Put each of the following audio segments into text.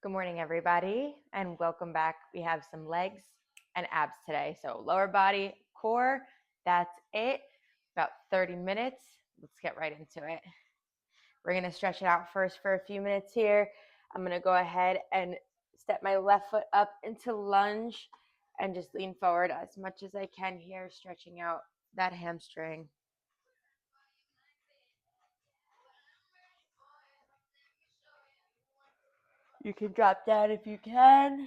Good morning, everybody, and welcome back. We have some legs and abs today. So lower body, core, that's it. About 30 minutes. Let's get right into it. We're going to stretch it out first for a few minutes here. I'm going to go ahead and step my left foot up into lunge and just lean forward as much as I can here, stretching out that hamstring. You can drop down if you can.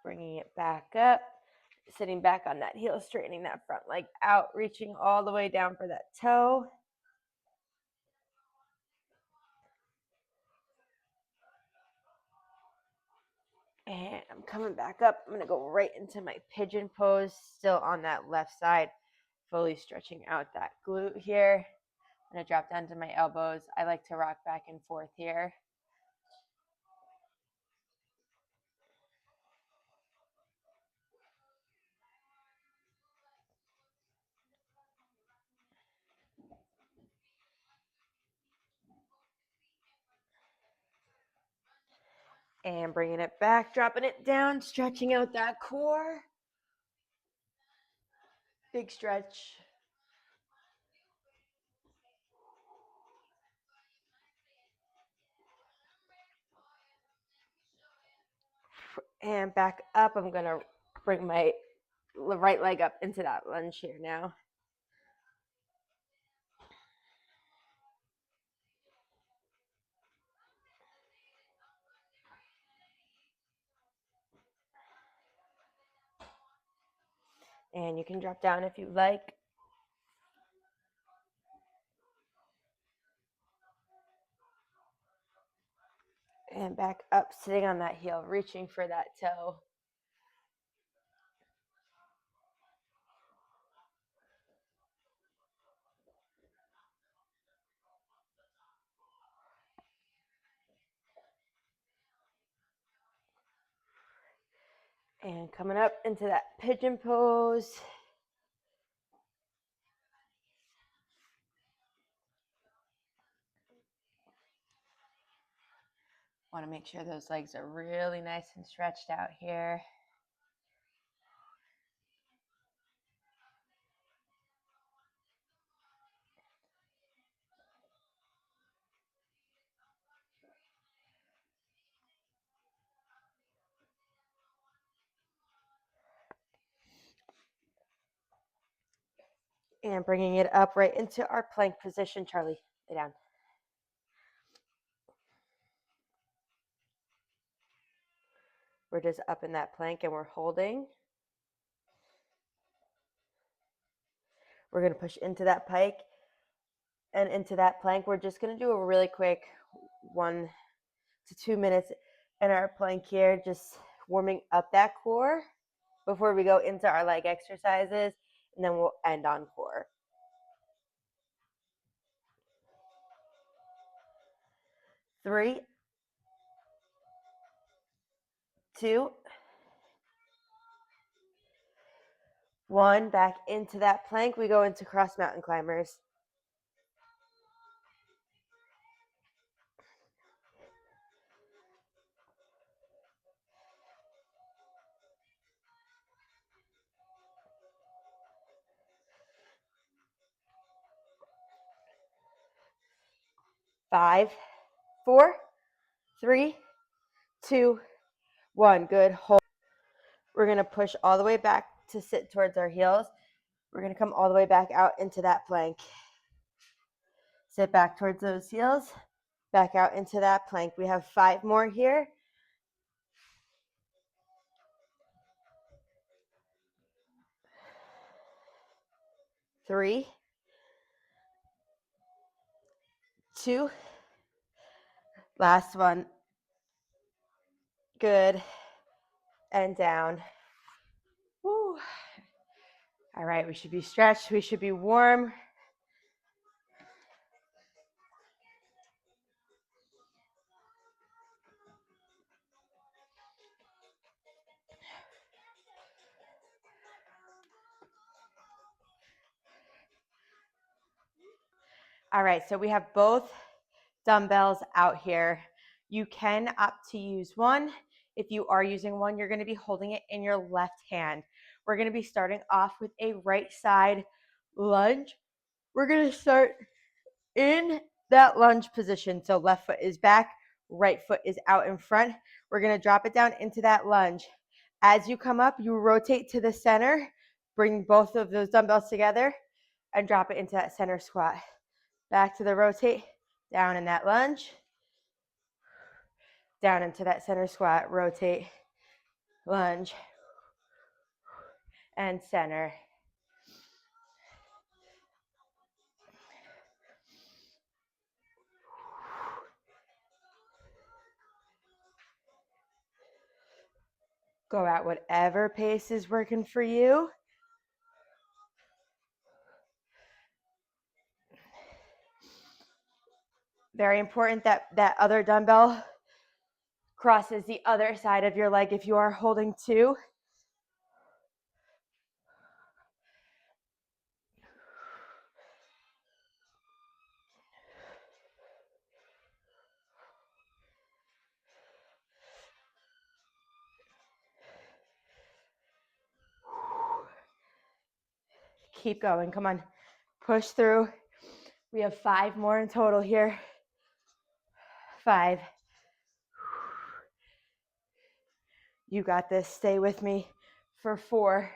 Bringing it back up, sitting back on that heel, straightening that front leg out, reaching all the way down for that toe. And I'm coming back up. I'm going to go right into my pigeon pose, still on that left side, fully stretching out that glute here. I'm going to drop down to my elbows. I like to rock back and forth here. And bringing it back, dropping it down, stretching out that core. Big stretch. And back up. I'm going to bring my right leg up into that lunge here now. And you can drop down if you like. And back up, sitting on that heel, reaching for that toe. And coming up into that pigeon pose. Want to make sure those legs are really nice and stretched out here. And bringing it up right into our plank position. Charlie, lay down. We're just up in that plank and we're holding. We're going to push into that pike and into that plank. We're just going to do a really quick 1 to 2 minutes in our plank here, just warming up that core before we go into our leg exercises, and then we'll end on core. 3, 2, 1. Back into that plank. We go into cross mountain climbers. Five, 4, 3, 2, 1. Good. Hold. We're going to push all the way back to sit towards our heels. We're going to come all the way back out into that plank. Sit back towards those heels. Back out into that plank. We have 5 more here. 3, 2. Last one. Good. And down. Woo. All right, we should be stretched. We should be warm. All right, so we have both dumbbells out here. You can opt to use one. If you are using one, you're going to be holding it in your left hand. We're going to be starting off with a right side lunge. We're going to start in that lunge position. So left foot is back, right foot is out in front. We're going to drop it down into that lunge. As you come up, you rotate to the center, bring both of those dumbbells together, and drop it into that center squat. Back to the rotate, down in that lunge, down into that center squat, rotate, lunge, and center. Go at whatever pace is working for you. Very important that that other dumbbell crosses the other side of your leg if you are holding two. Keep going, come on, push through. We have 5 more in total here. 5. You got this, stay with me for 4.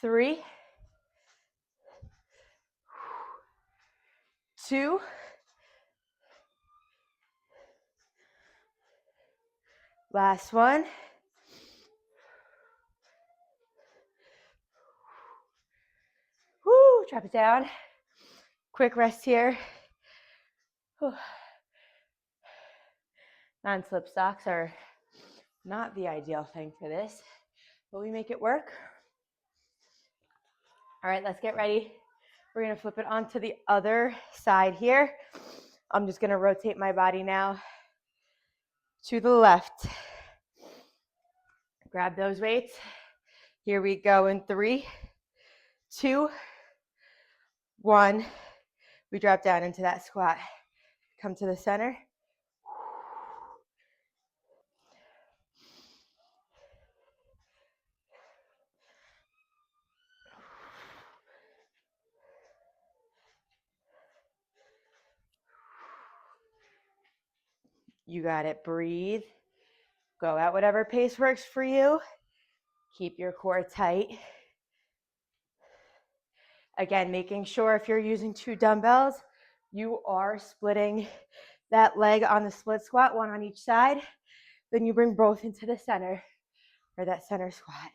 3. 2. Last one. Woo, drop it down. Quick rest here. Non-slip socks are not the ideal thing for this, but we make it work. All right, let's get ready. We're gonna flip it onto the other side here. I'm just gonna rotate my body now to the left. Grab those weights. Here we go in 3, 2, 1. We drop down into that squat. Come to the center. You got it, breathe. Go at whatever pace works for you. Keep your core tight. Again, making sure if you're using 2 dumbbells, you are splitting that leg on the split squat, 1 on each side. Then you bring both into the center for that center squat.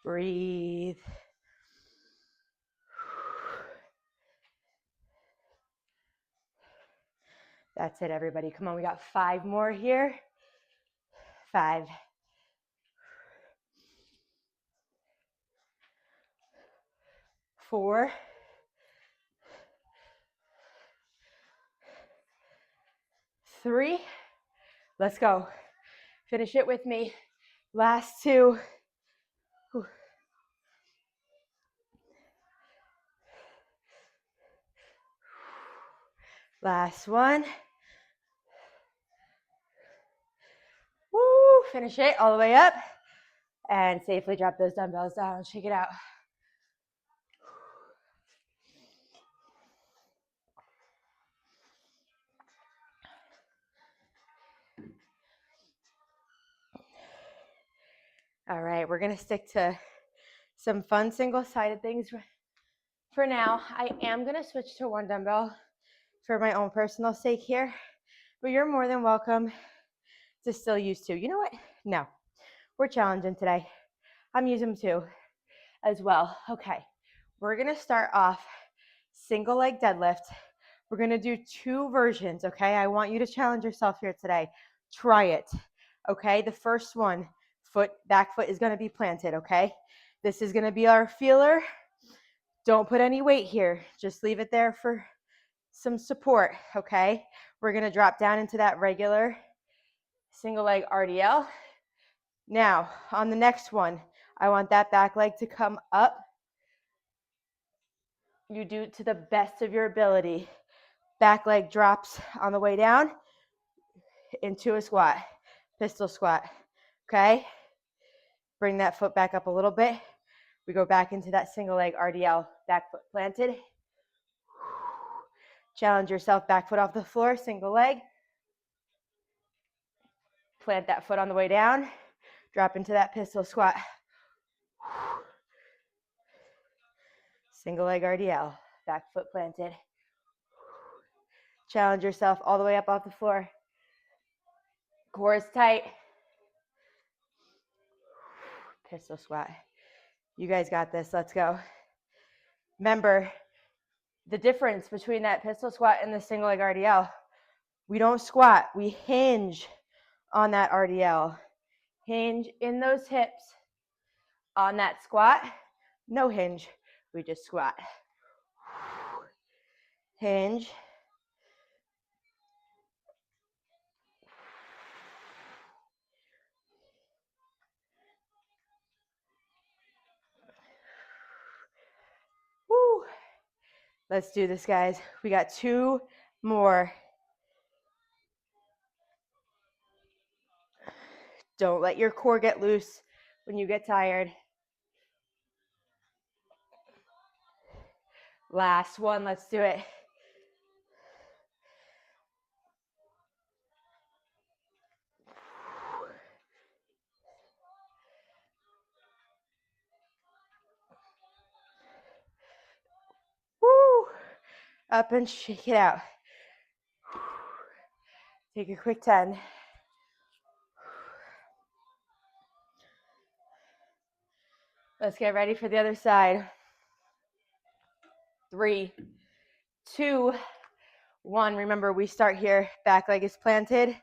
Breathe. That's it, everybody. Come on, we got 5 more here. 5. 4. 3. Let's go. Finish it with me. Last 2. Last one. Woo, finish it all the way up. And safely drop those dumbbells down. Shake it out. All right, we're gonna stick to some fun single-sided things for now. I am gonna switch to 1 dumbbell for my own personal sake here, but you're more than welcome to still use 2. You know what? No, we're challenging today. I'm using 2 as well. Okay, we're gonna start off single leg deadlift. We're gonna do 2 versions, okay? I want you to challenge yourself here today. Try it, okay? The first one, back foot is gonna be planted, okay? This is gonna be our feeler. Don't put any weight here. Just leave it there for some support, okay? We're gonna drop down into that regular single leg RDL. Now, on the next one, I want that back leg to come up. You do it to the best of your ability. Back leg drops on the way down into a squat, pistol squat, okay? Bring that foot back up a little bit. We go back into that single leg RDL, back foot planted. Challenge yourself, back foot off the floor, single leg. Plant that foot on the way down. Drop into that pistol squat. Single leg RDL, back foot planted. Challenge yourself all the way up off the floor. Core is tight. Pistol squat. You guys got this. Let's go. Remember, the difference between that pistol squat and the single leg RDL, we don't squat. We hinge on that RDL. Hinge in those hips. On that squat, no hinge. We just squat. Hinge. Woo. Let's do this, guys. We got 2 more. Don't let your core get loose when you get tired. Last one, let's do it. Woo. Up and shake it out. Take a quick 10. Let's get ready for the other side. 3, 2, 1. Remember, we start here. Back leg is planted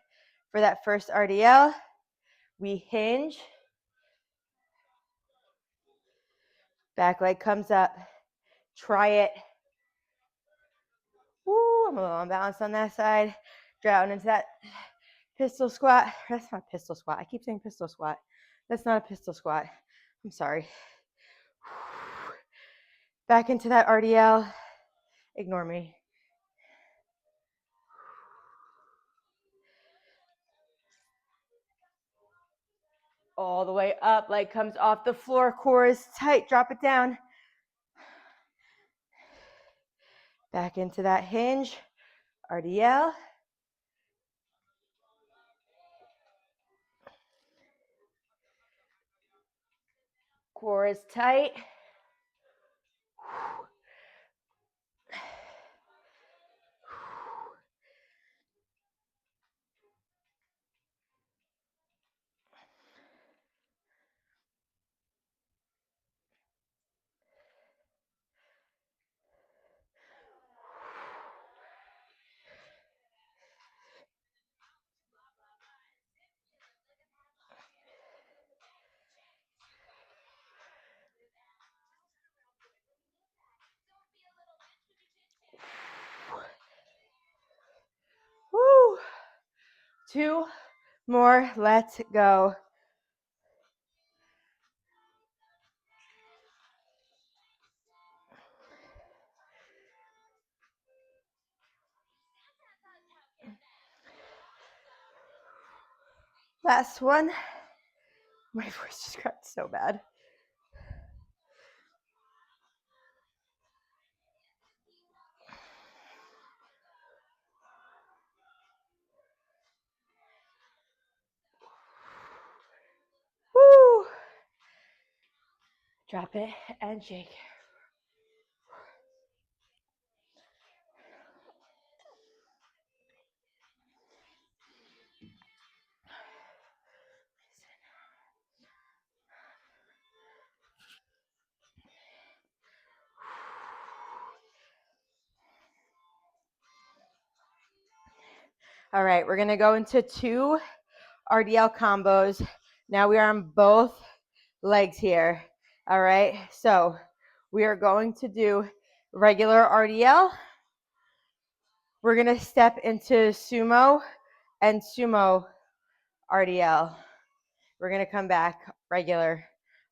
for that first RDL. We hinge. Back leg comes up. Try it. Woo, I'm a little unbalanced on that side. Drowning into that pistol squat. That's not pistol squat. I keep saying pistol squat. That's not a pistol squat. I'm sorry. Back into that RDL. Ignore me. All the way up, leg comes off the floor, core is tight, drop it down. Back into that hinge, RDL. Core is tight. Woo. 2 more, let's go. Last one. My voice just got so bad. Woo. Drop it and shake. All right, we're gonna go into 2 RDL combos. Now we are on both legs here. All right, so We are going to do regular RDL. We're going to step into sumo and sumo RDL. We're going to come back regular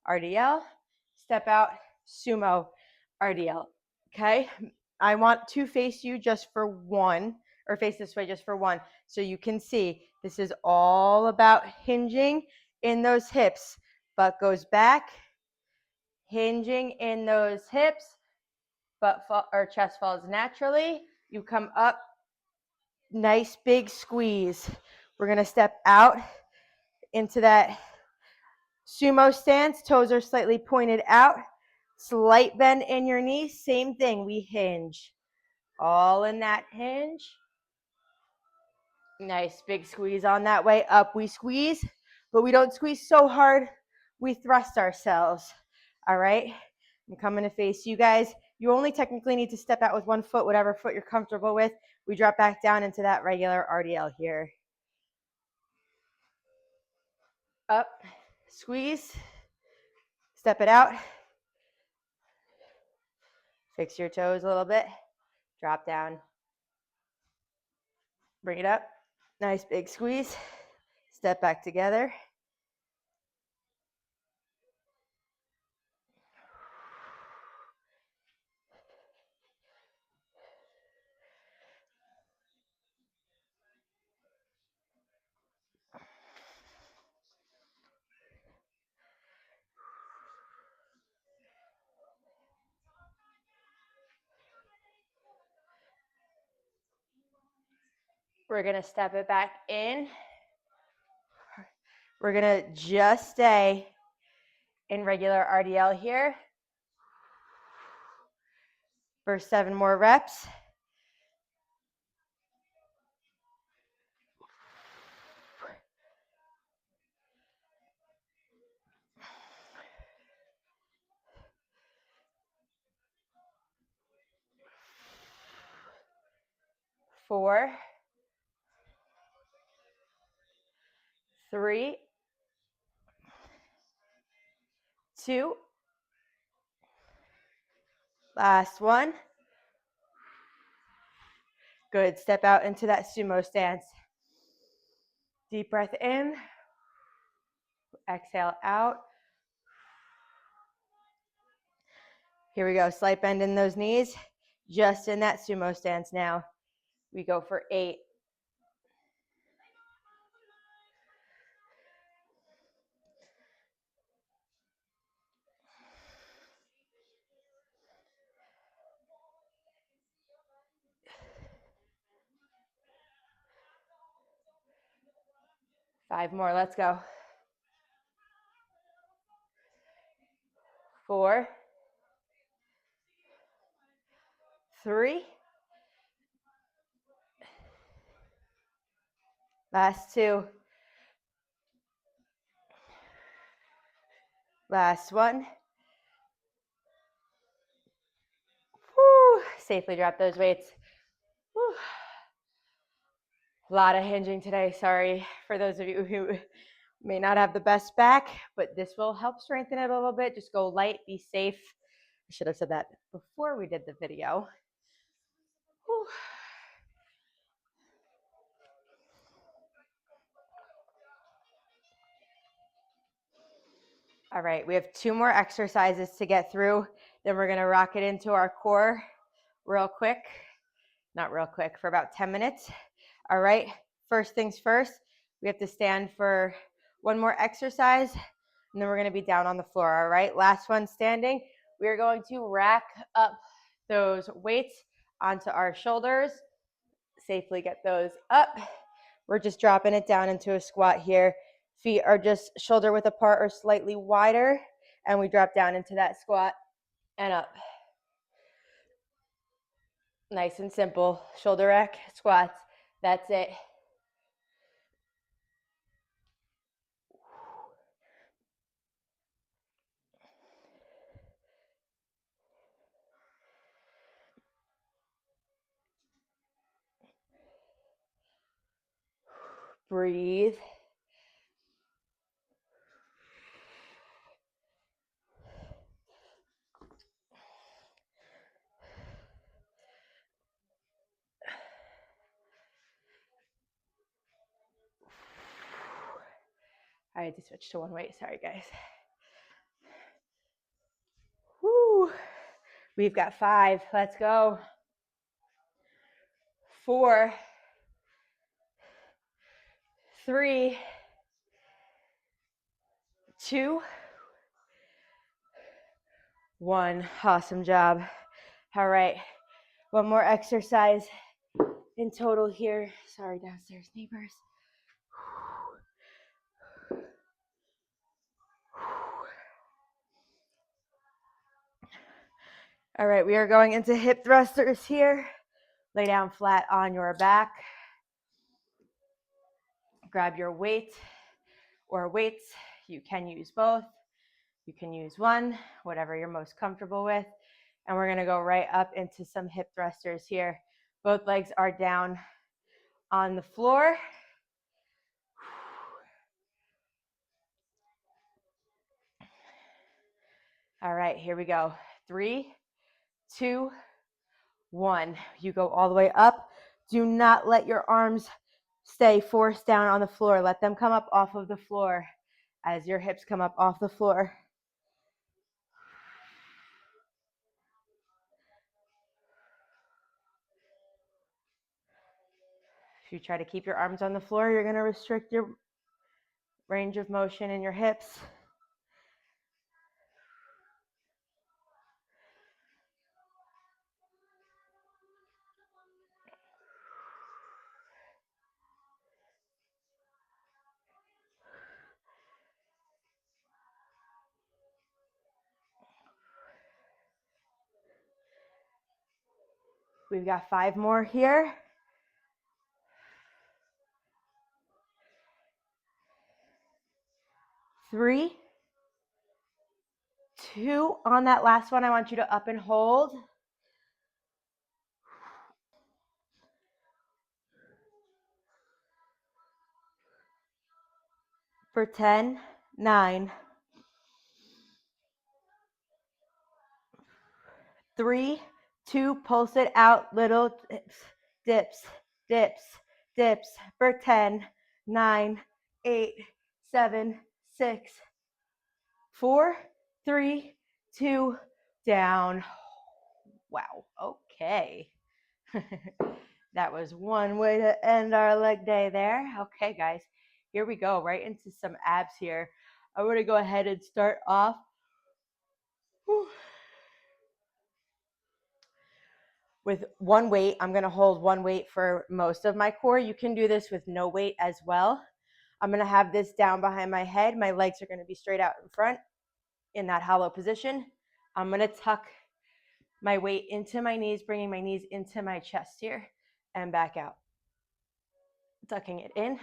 RDL, step out, sumo RDL. Okay? I want to face you just for one, or face this way just for one, so you can see this is all about hinging in those hips. Butt goes back, hinging in those hips, or chest falls naturally. You come up, nice big squeeze. We're going to step out into that sumo stance. Toes are slightly pointed out. Slight bend in your knees. Same thing. We hinge. All in that hinge. Nice big squeeze on that way up. We squeeze, but we don't squeeze so hard. We thrust ourselves. All right? I'm coming to face you guys. You only technically need to step out with one foot, whatever foot you're comfortable with. We drop back down into that regular RDL here. Up, squeeze, step it out. Fix your toes a little bit. Drop down. Bring it up. Nice big squeeze. Step back together. We're going to step it back in. We're going to just stay in regular RDL here for 7 more reps. Four, 3, 2, last one. Good. Step out into that sumo stance. Deep breath in. Exhale out. Here we go. Slight bend in those knees. Just in that sumo stance now. We go for 8. 5 more. Let's go. 4, 3. Last 2. Last one. Woo. Safely drop those weights. Woo. A lot of hinging today. Sorry for those of you who may not have the best back, but this will help strengthen it a little bit. Just go light, be safe. I should have said that before we did the video. Whew. All right, we have 2 more exercises to get through. Then we're going to rock it into our core real quick. Not real quick, for about 10 minutes. All right, first things first, we have to stand for 1 more exercise, and then we're going to be down on the floor. All right, last one standing. We are going to rack up those weights onto our shoulders. Safely get those up. We're just dropping it down into a squat here. Feet are just shoulder width apart or slightly wider, and we drop down into that squat and up. Nice and simple. Shoulder rack squats. That's it. Breathe. I had to switch to one weight. Sorry, guys. Woo. We've got 5. Let's go. 4, 3, 2, 1. Awesome job. All right. One more exercise in total here. Sorry, downstairs neighbors. All right, we are going into hip thrusters here. Lay down flat on your back. Grab your weight or weights. You can use both. You can use one, whatever you're most comfortable with. And we're gonna go right up into some hip thrusters here. Both legs are down on the floor. All right, here we go. 3, 2, 1. You go all the way up. Do not let your arms stay forced down on the floor. Let them come up off of the floor as your hips come up off the floor. If you try to keep your arms on the floor, you're going to restrict your range of motion in your hips. We've got 5 more here. 3, 2. On that last one, I want you to up and hold. For 10, 9, 3, 2. Pulse it out. Little dips, dips, dips. For 10, 9, 8, 7, 6, 4, 3, 2. Down. Wow. Okay. That was one way to end our leg day there. Okay, guys, here we go, right into some abs here. I'm going to go ahead and start off with one weight. I'm going to hold one weight for most of my core. You can do this with no weight as well. I'm going to have this down behind my head. My legs are going to be straight out in front in that hollow position. I'm going to tuck my weight into my knees, bringing my knees into my chest here and back out. Tucking it in.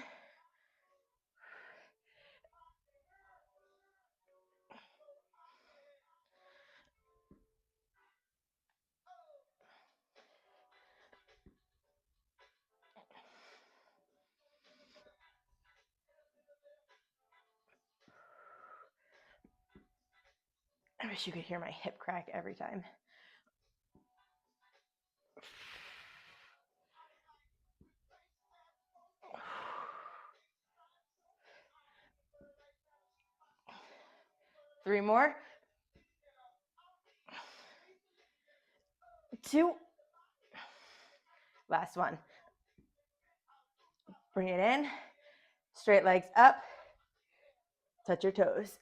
I wish you could hear my hip crack every time. Three more. 2. Last one. Bring it in. Straight legs up. Touch your toes.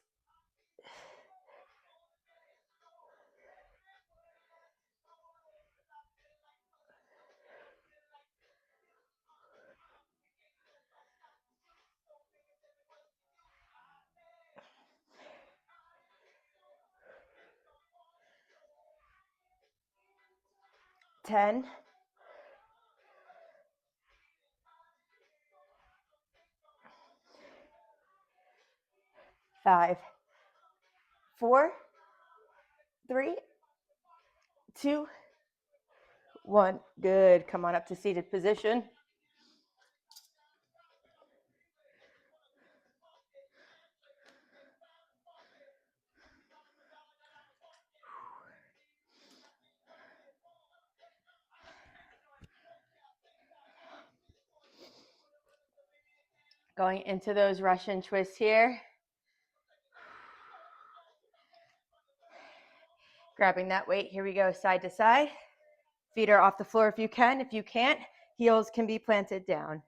Ten. 5, 4, 3, 2, 1. Good. Come on up to seated position. Going into those Russian twists here. Grabbing that weight. Here we go, side to side. Feet are off the floor if you can. If you can't, heels can be planted down.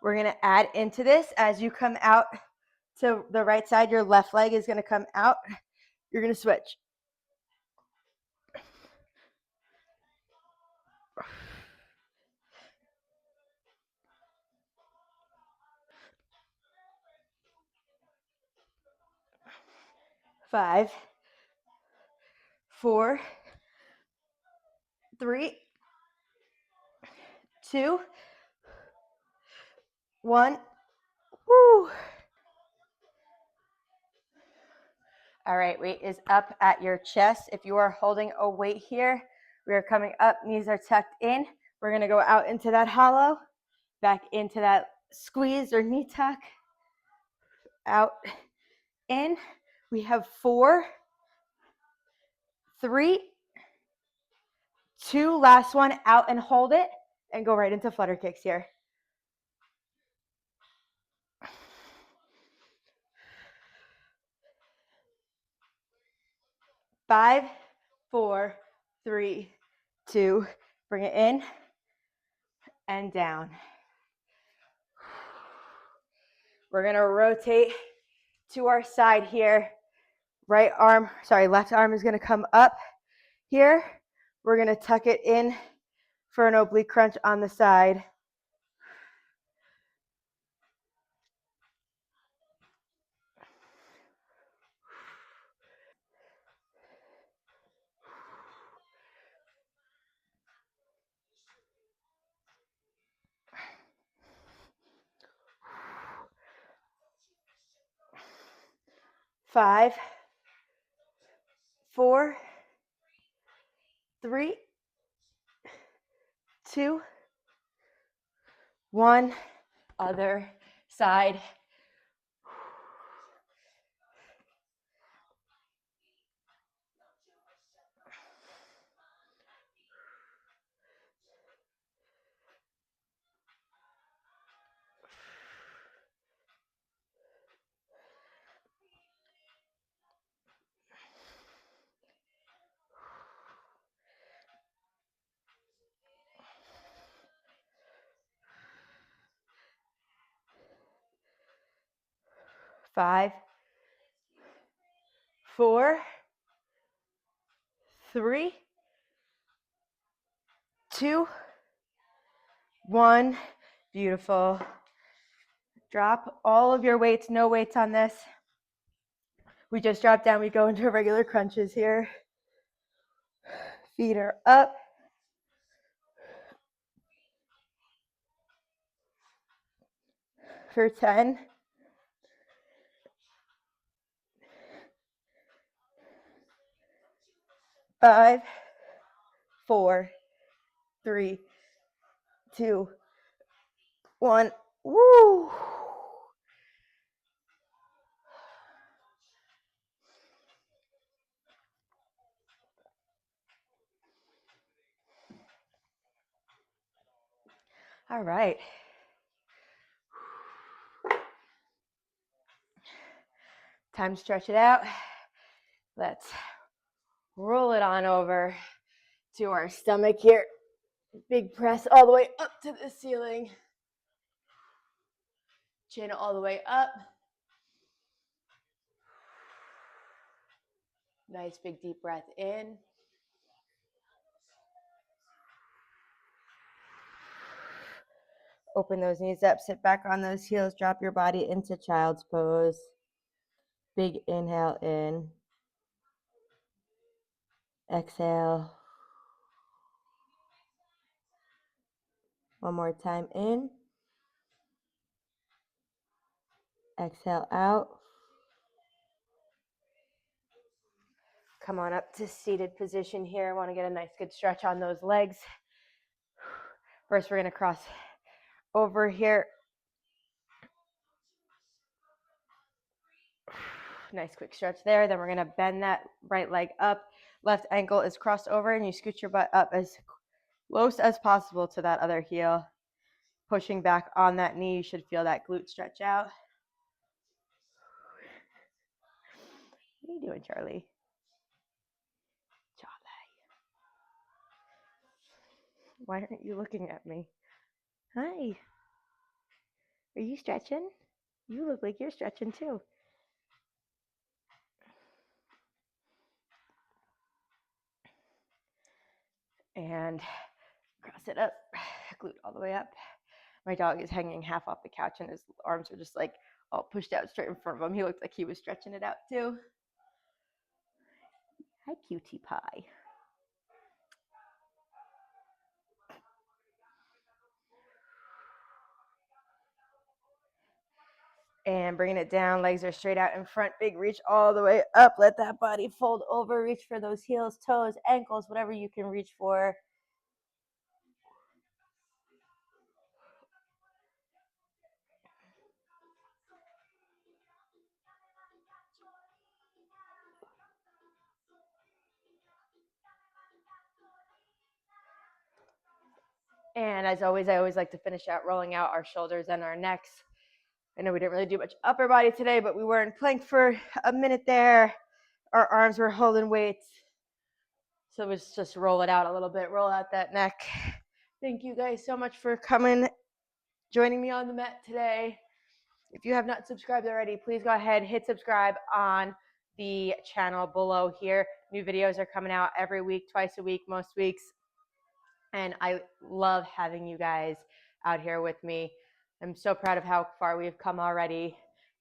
We're going to add into this as you come out to the right side. Your left leg is going to come out. You're going to switch. Five, 4, 3, 2, 1. Woo. All right, weight is up at your chest. If you are holding a weight here, we are coming up, knees are tucked in. We're going to go out into that hollow, back into that squeeze or knee tuck, out, in. We have 4, 3, 2, last one, out and hold it, and go right into flutter kicks here. 5, 4, 3, 2, bring it in and down. We're going to rotate to our side here. Left arm is going to come up here. We're going to tuck it in for an oblique crunch on the side. Five, 4, 3, 2, 1. Other side. Five, 4, 3, 2, 1. Beautiful. Drop all of your weights, no weights on this. We just drop down, we go into regular crunches here. Feet are up. For 10. 5, 4, 3, 2, 1. Woo! All right. Time to stretch it out. Let's roll it on over to our stomach here. Big press all the way up to the ceiling. Chin all the way up. Nice big deep breath in. Open those knees up, sit back on those heels, drop your body into child's pose. Big inhale in. Exhale. One more time in. Exhale out. Come on up to seated position here. I want to get a nice good stretch on those legs. First, we're going to cross over here Nice quick stretch there. Then we're going to bend that right leg up. Left ankle is crossed over, and you scoot your butt up as close as possible to that other heel. Pushing back on that knee, you should feel that glute stretch out. What are you doing, Charlie? Why aren't you looking at me? Hi. Are you stretching? You look like you're stretching too. And cross it up, glute all the way up. My dog is hanging half off the couch and his arms are just like all pushed out straight in front of him. He looked like he was stretching it out too. Hi, cutie pie. And bringing it down, legs are straight out in front, big reach all the way up. Let that body fold over, reach for those heels, toes, ankles, whatever you can reach for. And as always, I always like to finish out rolling out our shoulders and our necks. I know we didn't really do much upper body today, but we were in plank for a minute there. Our arms were holding weights. So let's just roll it out a little bit, roll out that neck. Thank you guys so much for coming, joining me on the mat today. If you have not subscribed already, please go ahead, hit subscribe on the channel below here. New videos are coming out every week, twice a week, most weeks. And I love having you guys out here with me. I'm so proud of how far we've come already,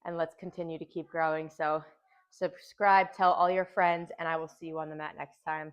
and let's continue to keep growing. So subscribe, tell all your friends, and I will see you on the mat next time.